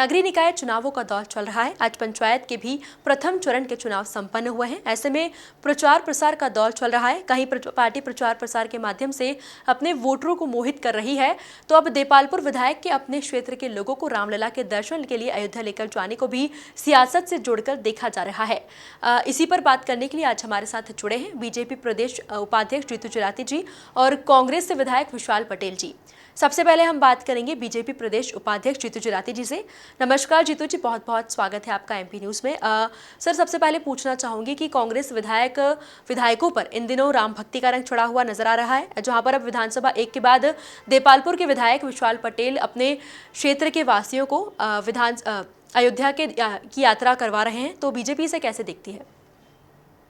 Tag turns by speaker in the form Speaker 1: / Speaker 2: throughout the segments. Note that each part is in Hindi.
Speaker 1: नगरीय निकाय चुनावों का दौर चल रहा है। आज पंचायत के भी प्रथम चरण के चुनाव संपन्न हुए हैं। ऐसे में प्रचार प्रसार का दौर चल रहा है। कहीं पार्टी प्रचार प्रसार के माध्यम से अपने वोटरों को मोहित कर रही है, तो अब देपालपुर विधायक के अपने क्षेत्र के लोगों को रामलला के दर्शन के लिए अयोध्या लेकर जाने को भी सियासत से जोड़कर देखा जा रहा है। इसी पर बात करने के लिए आज हमारे साथ जुड़े हैं बीजेपी प्रदेश उपाध्यक्ष जीतू जराती जी और कांग्रेस से विधायक विशाल पटेल जी। सबसे पहले हम बात करेंगे बीजेपी प्रदेश उपाध्यक्ष जीतू जराती जी से। नमस्कार जीतू जी, बहुत बहुत स्वागत है आपका एमपी न्यूज़ में। सर, सबसे पहले पूछना चाहूंगी कि कांग्रेस विधायकों पर इन दिनों राम भक्ति का रंग चढ़ा हुआ नजर आ रहा है, जहां पर अब विधानसभा एक के बाद देपालपुर के विधायक विशाल पटेल अपने क्षेत्र के वासियों को अयोध्या की यात्रा करवा रहे हैं, तो बीजेपी इसे कैसे देखती है?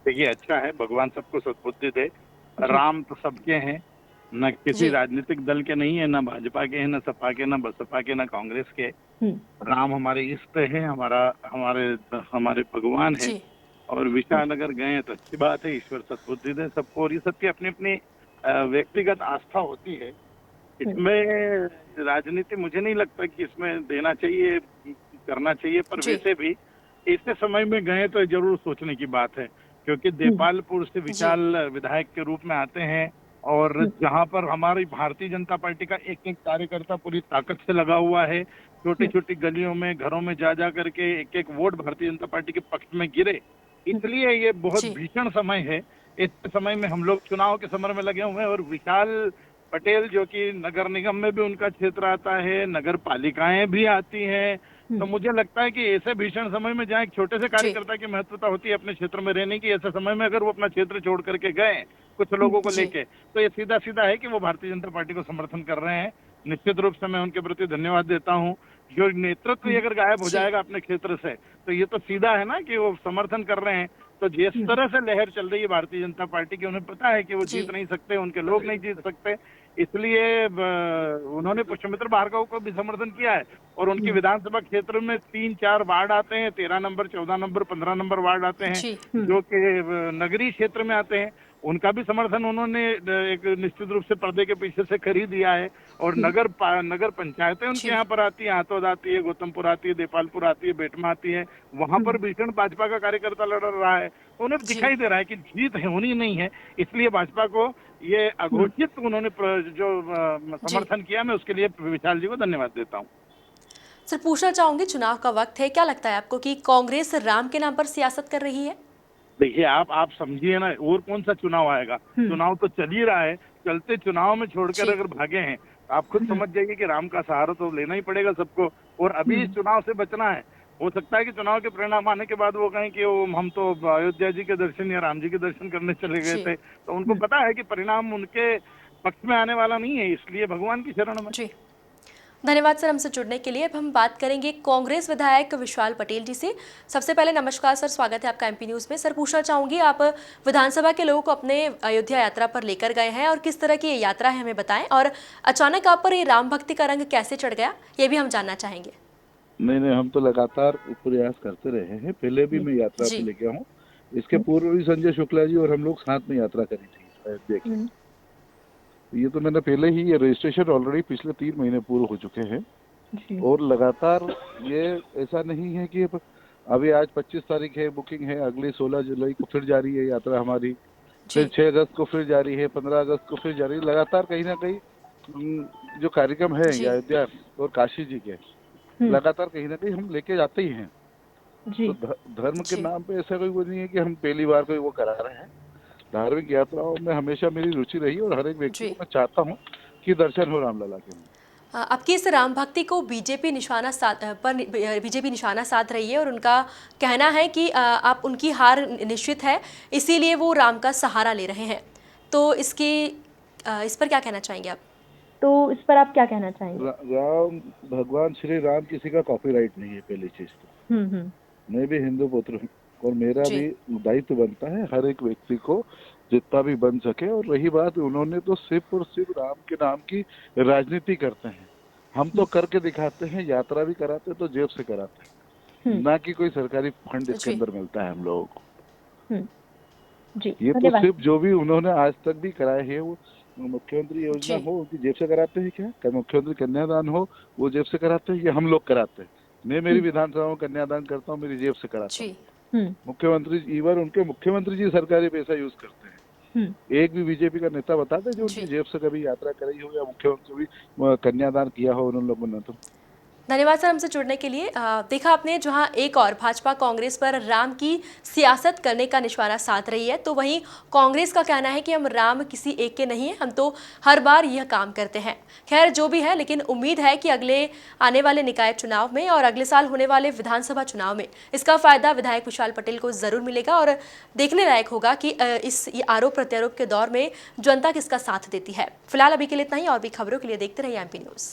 Speaker 2: देखिए, अच्छा है, भगवान सबको सद्बुद्धि दे। राम तो सबके हैं, न किसी राजनीतिक दल के नहीं है, न भाजपा के हैं, न सपा के, न बसपा के, न कांग्रेस के। राम हमारे इष्ट है, हमारे भगवान है। और विशाल अगर गए तो अच्छी बात है, ईश्वर सद्बुद्धि दे सबको। और ये सबकी अपनी अपनी व्यक्तिगत आस्था होती है। इसमें राजनीति मुझे नहीं लगता कि इसमें देना चाहिए, करना चाहिए। पर वैसे भी ऐसे समय में गए तो जरूर सोचने की बात है, क्योंकि देपालपुर से विशाल विधायक के रूप में आते हैं। और जहां पर हमारी भारतीय जनता पार्टी का एक एक कार्यकर्ता पूरी ताकत से लगा हुआ है, छोटी छोटी गलियों में, घरों में जा करके एक एक वोट भारतीय जनता पार्टी के पक्ष में गिरे। इसलिए ये बहुत भीषण समय है। इस समय में हम लोग चुनाव के समर में लगे हुए हैं। और विशाल पटेल, जो कि नगर निगम में भी उनका क्षेत्र आता है, नगर पालिकाएं भी आती हैं, तो मुझे लगता है कि ऐसे भीषण समय में जहाँ एक छोटे से कार्यकर्ता की महत्वता होती है अपने क्षेत्र में रहने की, ऐसे समय में अगर वो अपना क्षेत्र छोड़ करके गए कुछ लोगों को लेके, तो ये सीधा सीधा है कि वो भारतीय जनता पार्टी को समर्थन कर रहे हैं। निश्चित रूप से मैं उनके प्रति धन्यवाद देता हूँ। जो नेतृत्व अगर गायब हो जाएगा अपने क्षेत्र से, तो ये तो सीधा है ना कि वो समर्थन कर रहे हैं। तो जिस तरह से लहर चल रही है भारतीय जनता पार्टी की, उन्हें पता है कि वो जीत नहीं सकते, उनके लोग नहीं जीत सकते, इसलिए उन्होंने पुष्यमित्र भार्गव को भी समर्थन किया है। और उनकी विधानसभा क्षेत्र में 3-4 वार्ड आते हैं, 13 नंबर, 14 नंबर, 15 नंबर वार्ड आते हैं, जो कि नगरीय क्षेत्र में आते हैं। उनका भी समर्थन उन्होंने एक निश्चित रूप से पर्दे के पीछे से खरीद दिया है। और नगर पंचायतें उनके यहाँ पर आती है, आतोद आती है, गौतमपुर आती है, देपालपुर आती है, बेटमा आती है, वहां पर भीषण भाजपा का कार्यकर्ता लड़ रहा है। तो उन्हें दिखाई दे रहा है कि जीत होनी नहीं है, इसलिए भाजपा को ये अघोषित उन्होंने जो समर्थन किया, मैं उसके लिए विशाल जी को धन्यवाद देता हूँ।
Speaker 1: सर, पूछना चाहूंगी, चुनाव का वक्त है, क्या लगता है आपको कि कांग्रेस राम के नाम पर सियासत कर रही है?
Speaker 2: देखिए, आप समझिए ना, और कौन सा चुनाव आएगा? चुनाव तो चल ही रहा है। चलते चुनाव में छोड़कर अगर भागे हैं, आप खुद समझ जाइए कि राम का सहारा तो लेना ही पड़ेगा सबको। और अभी इस चुनाव से बचना है। हो सकता है कि चुनाव के परिणाम आने के बाद वो कहें कि हम तो अयोध्या जी के दर्शन या राम जी के दर्शन करने चले गए थे। तो उनको पता है कि परिणाम उनके पक्ष में आने वाला नहीं है, इसलिए भगवान की शरण में।
Speaker 1: धन्यवाद सर हमसे जुड़ने के लिए। अब हम बात करेंगे कांग्रेस विधायक विशाल पटेल जी से। सबसे पहले नमस्कार सर, स्वागत है आपका एमपी न्यूज़ में। सर, पूछना चाहूंगी, आप विधानसभा के लोगों को अपने अयोध्या यात्रा पर लेकर गए हैं और किस तरह की ये यात्रा है हमें बताएं, और अचानक आप पर ये राम भक्ति का रंग कैसे चढ़ गया, ये भी हम जानना चाहेंगे।
Speaker 3: नहीं, हम तो लगातार प्रयास करते रहे हैं। पहले भी मैं यात्रा पे लेके हूँ। इसके पूर्व भी संजय शुक्ला जी और हम लोग साथ में यात्रा करी थी अयोध्या की। ये तो मैंने पहले ही, ये रजिस्ट्रेशन ऑलरेडी पिछले 3 महीने पूरे हो चुके हैं। और लगातार ये ऐसा नहीं है कि अभी आज 25 तारीख है, बुकिंग है, अगली 16 जुलाई को फिर जारी है यात्रा हमारी, फिर 6 अगस्त को फिर जारी है, 15 अगस्त को फिर जारी है। लगातार कहीं ना कहीं जो कार्यक्रम है अयोध्या और काशी जी के, लगातार कहीं ना कहीं हम लेके जाते ही हैं। तो धर्म के नाम पे ऐसा कोई वो नहीं है कि हम पहली बार कोई वो करा रहे हैं। धार्मिक यात्राओं में हमेशा मेरी रुचि रही और हर एक व्यक्ति को मैं चाहता हूँ कि दर्शन हो रामलला के।
Speaker 1: आपकी इस राम भक्ति को बीजेपी निशाना साध रही है और उनका कहना है कि आप उनकी हार निश्चित है, इसीलिए वो राम का सहारा ले रहे हैं। तो इस पर क्या कहना चाहेंगे आप?
Speaker 4: तो इस पर आप क्या कहना चाहेंगे?
Speaker 3: राम, भगवान श्री राम किसी का कॉपीराइट नहीं है, पहली चीज तो। मैं भी हिंदू पुत्र हूँ और मेरा भी दायित्व बनता है हर एक व्यक्ति को जितना भी बन सके। और रही बात, उन्होंने तो सिर्फ और सिर्फ राम के नाम की राजनीति करते हैं। हम तो करके दिखाते हैं, यात्रा भी कराते हैं तो जेब से कराते हैं, ना कि कोई सरकारी फंड इसके अंदर मिलता है हम लोगों को। ये तो सिर्फ जो भी उन्होंने आज तक भी कराए हैं, वो मुख्यमंत्री योजना हो उनकी जेब से कराते हैं क्या, मुख्यमंत्री कन्यादान हो वो जेब से कराते हैं, ये हम लोग कराते हैं। मैं मेरी विधानसभा में कन्यादान करता हूँ, मेरी जेब से कराता
Speaker 1: जी
Speaker 3: हूँ। मुख्यमंत्री इवन उनके मुख्यमंत्री जी सरकारी पैसा यूज करते हैं। एक भी बीजेपी का नेता बता दे जो उनकी जेब से कभी यात्रा कराई हो या मुख्यमंत्री भी कन्यादान किया हो उन लोगों ने। तो
Speaker 1: धन्यवाद सर हमसे जुड़ने के लिए। देखा आपने, जहां एक और भाजपा कांग्रेस पर राम की सियासत करने का निशाना साध रही है, तो वहीं कांग्रेस का कहना है कि हम राम किसी एक के नहीं हैं, हम तो हर बार यह काम करते हैं। खैर जो भी है, लेकिन उम्मीद है कि अगले आने वाले निकाय चुनाव में और अगले साल होने वाले विधानसभा चुनाव में इसका फायदा विधायक विशाल पटेल को जरूर मिलेगा और देखने लायक होगा कि इस आरोप प्रत्यारोप के दौर में जनता किसका साथ देती है। फिलहाल अभी के लिए इतना ही, और भी खबरों के लिए देखते रहिए एमपी न्यूज़।